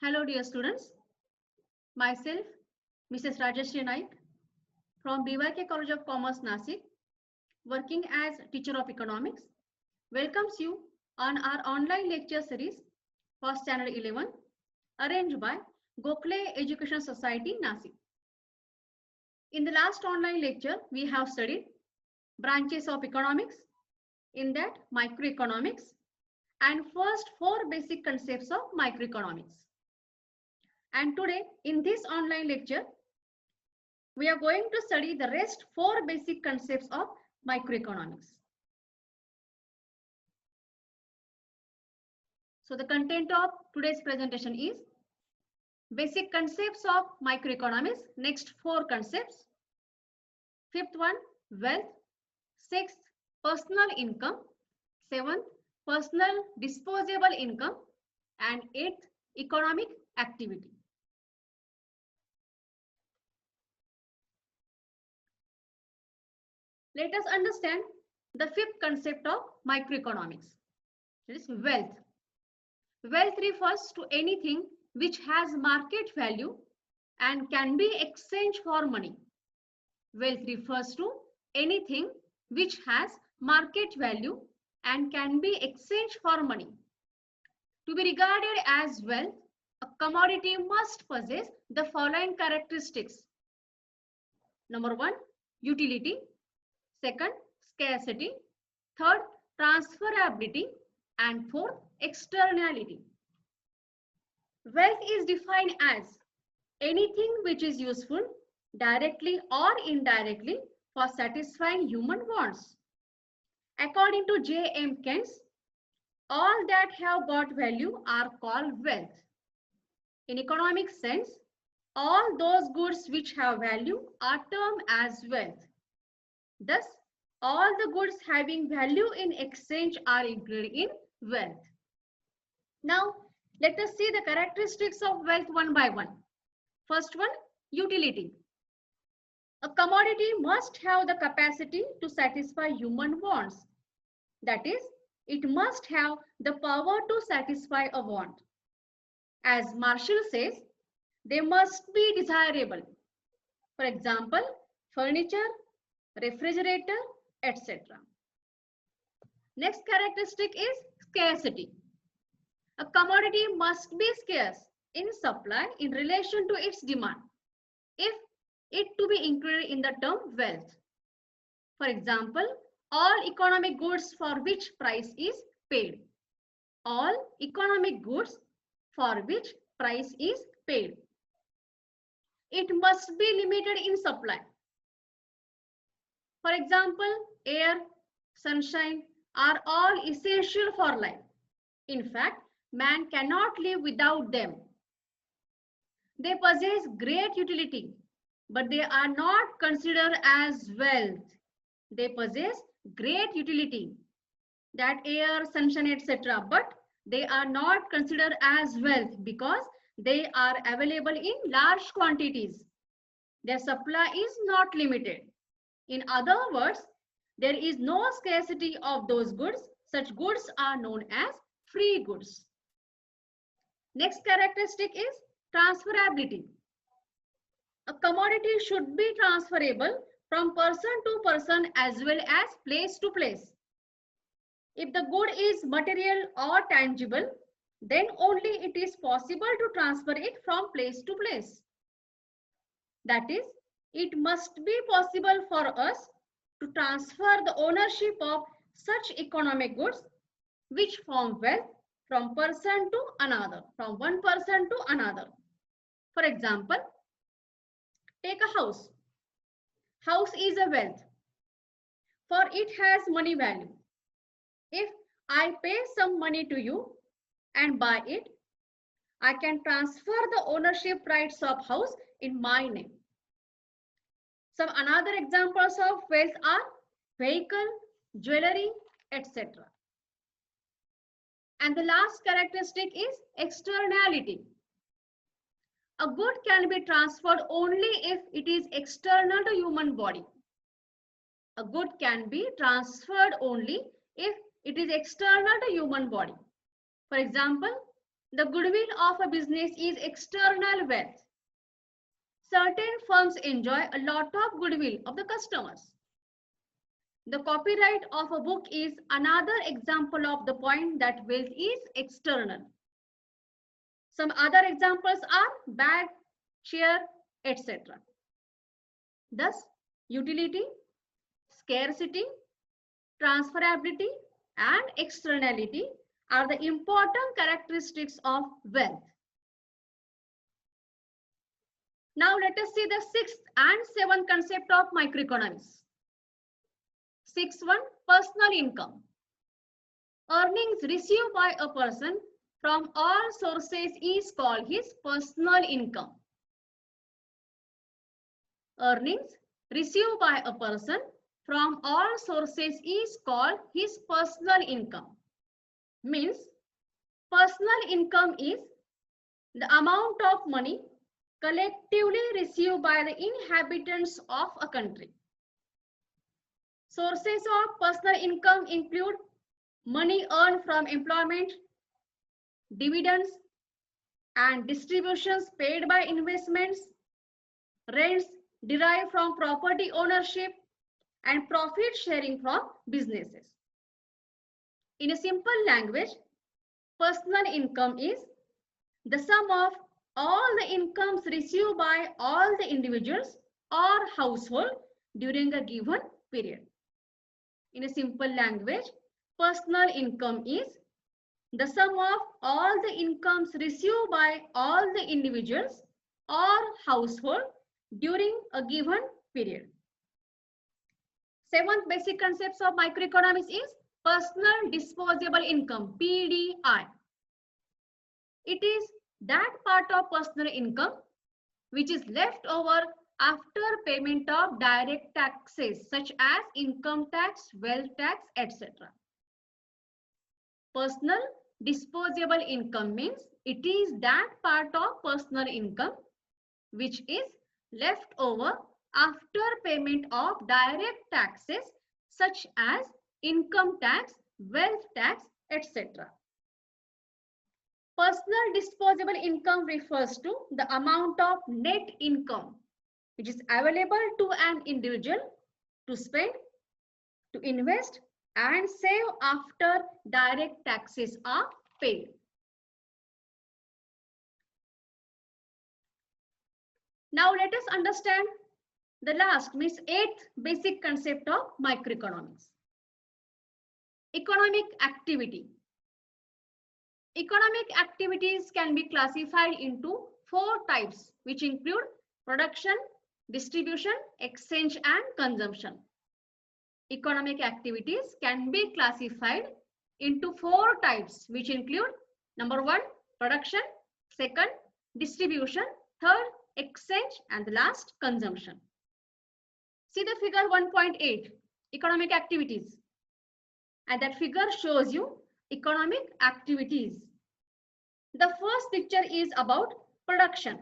Hello dear students, myself Mrs. Rajashree Naik from BYK College of Commerce Nasik, working as teacher of economics, welcomes you on our online lecture series for Standard 11 arranged by Gokhale Education Society Nasik. In the last online lecture, we have studied branches of economics, in that microeconomics and first 4 basic concepts of microeconomics. And today in this online lecture, we are going to study the rest 4 basic concepts of microeconomics. So the content of today's presentation is basic concepts of microeconomics, next 4 concepts. 5th one, wealth. 6th, personal income. 7th, personal disposable income. And 8th, economic activity. Let us understand the 5th concept of microeconomics. That is wealth. Wealth refers to anything which has market value and can be exchanged for money. Wealth refers to anything which has market value and can be exchanged for money. To be regarded as wealth, a commodity must possess the following characteristics. Number 1, utility. 2nd, scarcity. 3rd, transferability. And 4th, externality. Wealth is defined as anything which is useful directly or indirectly for satisfying human wants. According to J.M. Keynes, all that have got value are called wealth. In economic sense, all those goods which have value are termed as wealth. Thus, all the goods having value in exchange are included in wealth. Now, let us see the characteristics of wealth one by one. First one, utility. A commodity must have the capacity to satisfy human wants. That is, it must have the power to satisfy a want. As Marshall says, they must be desirable. For example, furniture, refrigerator, etc. Next characteristic is scarcity. A commodity must be scarce in supply in relation to its demand, if it to be included in the term wealth. For example, all economic goods for which price is paid. All economic goods for which price is paid. It must be limited in supply. For example, air, sunshine are all essential for life. In fact, man cannot live without them. They possess great utility, but they are not considered as wealth. They possess great utility, that air, sunshine, etc. But they are not considered as wealth because they are available in large quantities. Their supply is not limited. In other words, there is no scarcity of those goods. Such goods are known as free goods. Next characteristic is transferability. A commodity should be transferable from person to person as well as place to place. If the good is material or tangible, then only it is possible to transfer it from place to place. That is, it must be possible for us to transfer the ownership of such economic goods which form wealth from person to another, from one person to another. For example, take a house. House is a wealth, for it has money value. If I pay some money to you and buy it, I can transfer the ownership rights of house in my name. Some another examples of wealth are vehicle, jewelry, etc. And the last characteristic is externality. A good can be transferred only if it is external to human body. A good can be transferred only if it is external to human body. For example, The goodwill of a business is external wealth. Certain firms enjoy a lot of goodwill of the customers. The copyright of a book is another example of the point that wealth is external. Some other examples are bag, chair, etc. Thus, utility, scarcity, transferability, and externality are the important characteristics of wealth. Now let us see the sixth and seventh concept of microeconomics. Sixth one, personal income. Earnings received by a person from all sources is called his personal income. Earnings received by a person from all sources is called his personal income. Means personal income is the amount of money collectively received by the inhabitants of a country. Sources of personal income include money earned from employment, dividends and distributions paid by investments, rents derived from property ownership, and profit sharing from businesses. In a simple language, personal income is the sum of all the incomes received by all the individuals or household during a given period. In a simple language, personal income is the sum of all the incomes received by all the individuals or household during a given period. Seventh basic concepts of microeconomics is personal disposable income, PDI. It is that part of personal income which is left over after payment of direct taxes such as income tax, wealth tax, etc. Personal disposable income means it is that part of personal income which is left over after payment of direct taxes such as income tax, wealth tax, etc. Personal disposable income refers to the amount of net income which is available to an individual to spend, to invest and save after direct taxes are paid. Now let us understand the last means eighth basic concept of microeconomics. Economic activity. Economic activities can be classified into four types which include production, distribution, exchange and consumption. Economic activities can be classified into four types which include number one, production, second, distribution, third, exchange and the last, consumption. See the figure 1.8, economic activities. And that figure shows you economic activities. The first picture is about production.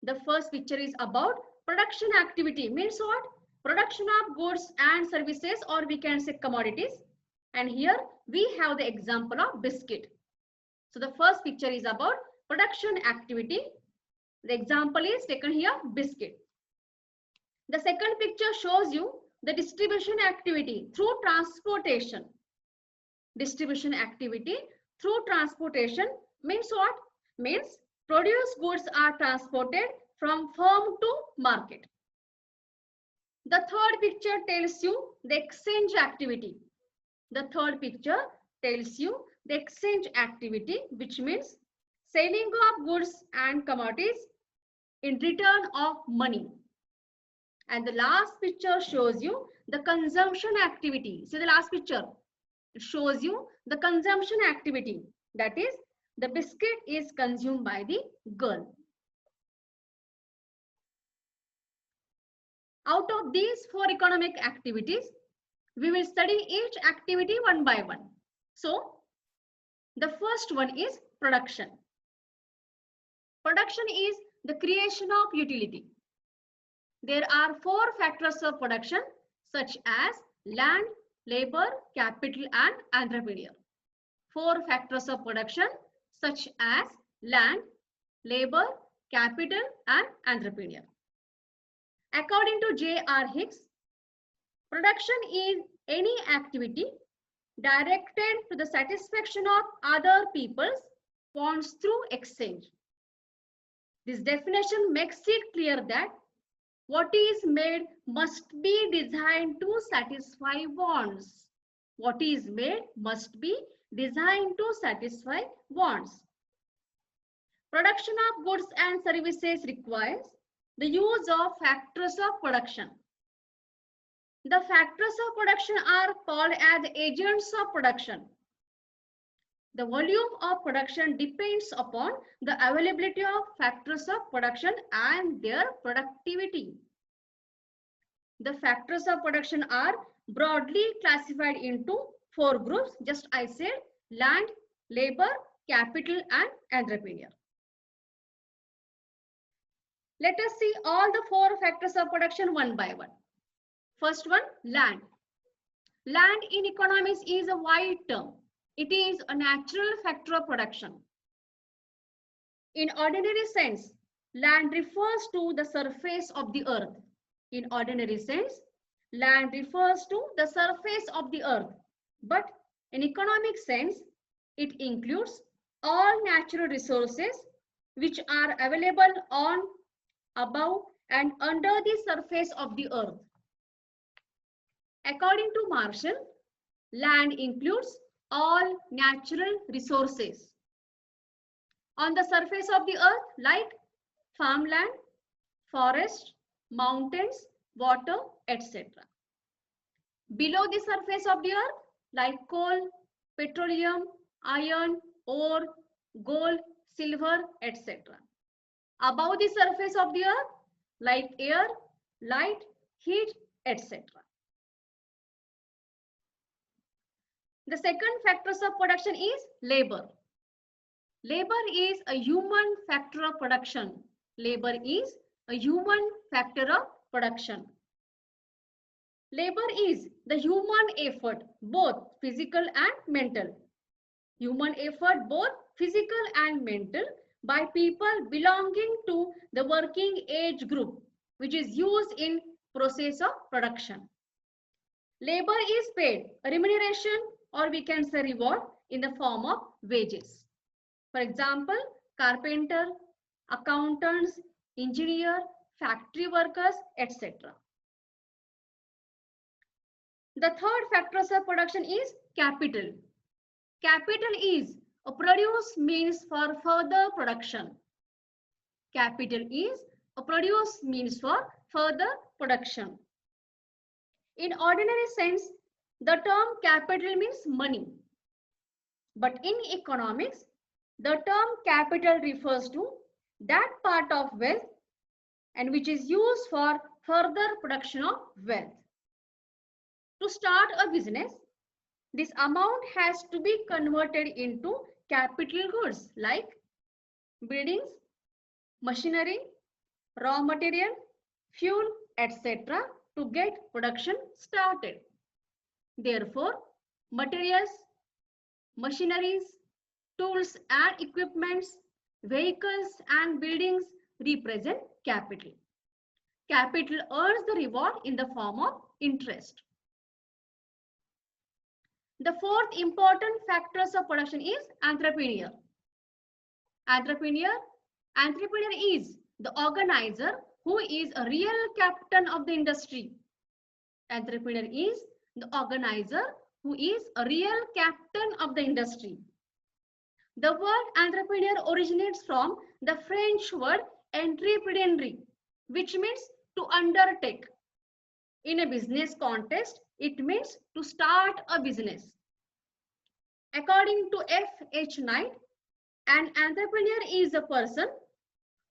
The first picture is about production activity. Means what? Production of goods and services, or we can say commodities. And here we have the example of biscuit. So the first picture is about production activity. The example is taken here, biscuit. The second picture shows you the distribution activity through transportation. Distribution activity through transportation means what? Means produced goods are transported from farm to market. The third picture tells you the exchange activity. The third picture tells you the exchange activity, which means selling of goods and commodities in return of money. And the last picture shows you the consumption activity. See the last picture. It shows you the consumption activity. That is, the biscuit is consumed by the girl. Out of these four economic activities, we will study each activity one by one. So, the first one is production. Production is the creation of utility. There are four factors of production such as land, labor, capital and entrepreneur. Four factors of production such as land, labor, capital, and entrepreneur. According to J.R. Hicks, production is any activity directed to the satisfaction of other people's wants through exchange. This definition makes it clear that what is made must be designed to satisfy wants. What is made must be designed to satisfy wants. Production of goods and services requires the use of factors of production. The factors of production are called as agents of production. The volume of production depends upon the availability of factors of production and their productivity. The factors of production are broadly classified into 4 groups. Just I said land, labor, capital, and entrepreneur. Let us see all the 4 factors of production one by one. First one, land. Land in economics is a wide term. It is a natural factor of production. In ordinary sense, land refers to the surface of the earth. In ordinary sense, land refers to the surface of the earth. But in economic sense, it includes all natural resources which are available on, above, and under the surface of the earth. According to Marshall, land includes all natural resources on the surface of the earth like farmland, forest, mountains, water, etc. Below the surface of the earth like coal, petroleum, iron, ore, gold, silver, etc. Above the surface of the earth like air, light, heat, etc. The second factors of production is labor. Labor is a human factor of production. Labor is a human factor of production. Labor is the human effort, both physical and mental. Human effort, both physical and mental, by people belonging to the working age group, which is used in process of production. Labor is paid a remuneration, or we can say reward, in the form of wages. For example, carpenter, accountants, engineer, factory workers, etc. The third factors of production is capital. Capital is a produce means for further production. Capital is a produce means for further production. In ordinary sense, the term capital means money. But in economics, the term capital refers to that part of wealth and which is used for further production of wealth. To start a business, this amount has to be converted into capital goods like buildings, machinery, raw material, fuel, etc. to get production started. Therefore, materials, machineries, tools and equipments, vehicles and buildings represent capital. Capital earns the reward in the form of interest. The fourth important factors of production is entrepreneur. Entrepreneur is the organizer who is a real captain of the industry. Entrepreneur is the organizer who is a real captain of the industry. The word entrepreneur originates from the French word entreprendre, which means to undertake. In a business context, it means to start a business. According to F.H. Knight, an entrepreneur is a person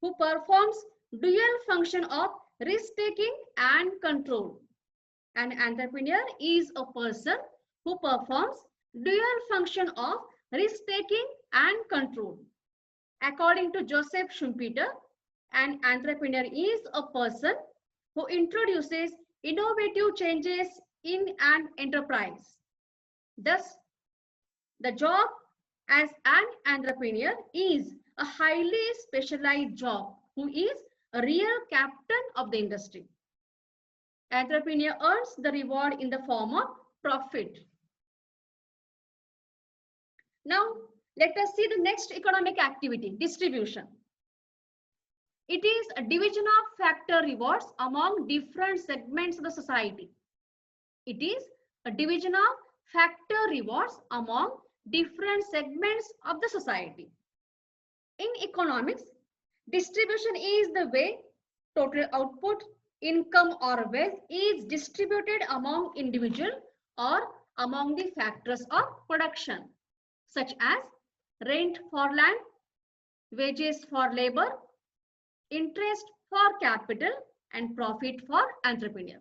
who performs dual function of risk-taking and control. An entrepreneur is a person who performs dual function of risk-taking and control. According to Joseph Schumpeter, an entrepreneur is a person who introduces innovative changes in an enterprise. Thus, the job as an entrepreneur is a highly specialized job who is a real captain of the industry. Entrepreneur earns the reward in the form of profit. Now, let us see the next economic activity, distribution. It is a division of factor rewards among different segments of the society. It is a division of factor rewards among different segments of the society. In economics, distribution is the way total output, income or wealth is distributed among individuals or among the factors of production, such as rent for land, wages for labor, interest for capital, and profit for entrepreneur.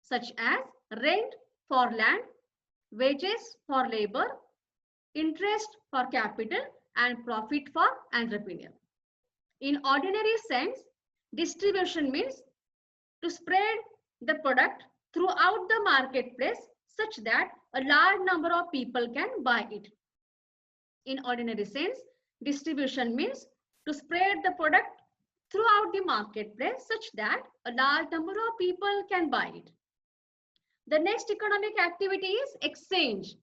Such as rent for land, wages for labor, interest for capital, and profit for entrepreneur. In ordinary sense, distribution means to spread the product throughout the marketplace such that a large number of people can buy it. In ordinary sense, distribution means to spread the product throughout the marketplace such that a large number of people can buy it. The next economic activity is exchange.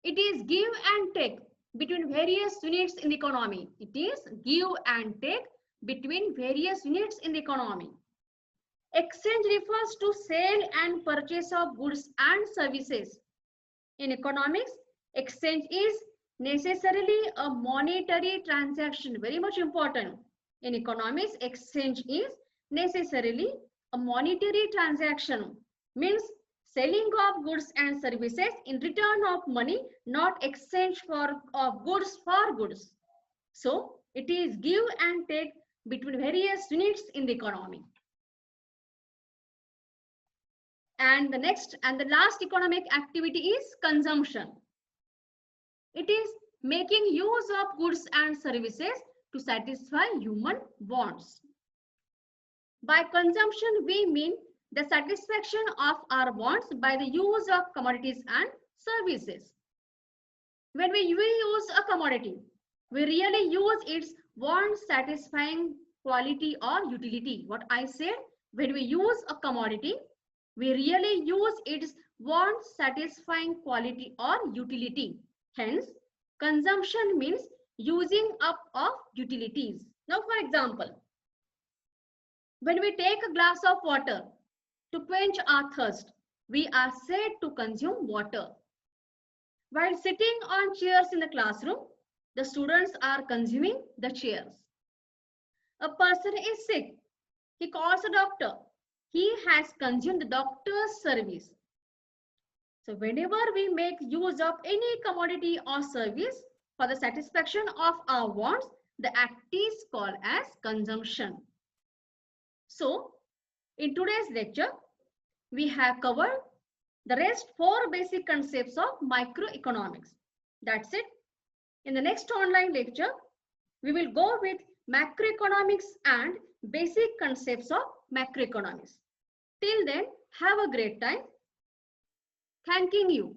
It is give and take between various units in the economy. It is give and take between various units in the economy. Exchange refers to sale and purchase of goods and services. In economics, exchange is necessarily a monetary transaction. Very much important. In economics, exchange is necessarily a monetary transaction. Means selling of goods and services in return of money, not exchange of goods for goods. So it is give and take between various units in the economy. And the next and the last economic activity is consumption. It is making use of goods and services to satisfy human wants. By consumption, we mean the satisfaction of our wants by the use of commodities and services. When we use a commodity, we really use its want satisfying quality or utility. What I said, when we use a commodity, we really use its want satisfying quality or utility. Hence, consumption means using up of utilities. Now, for example, when we take a glass of water to quench our thirst, we are said to consume water. While sitting on chairs in the classroom, the students are consuming the chairs. A person is sick. He calls a doctor. He has consumed the doctor's service. So whenever we make use of any commodity or service for the satisfaction of our wants, the act is called as consumption. So in today's lecture, we have covered the rest 4 basic concepts of microeconomics. That's it. In the next online lecture, we will go with macroeconomics and basic concepts of macroeconomics. Till then, have a great time. Thanking you.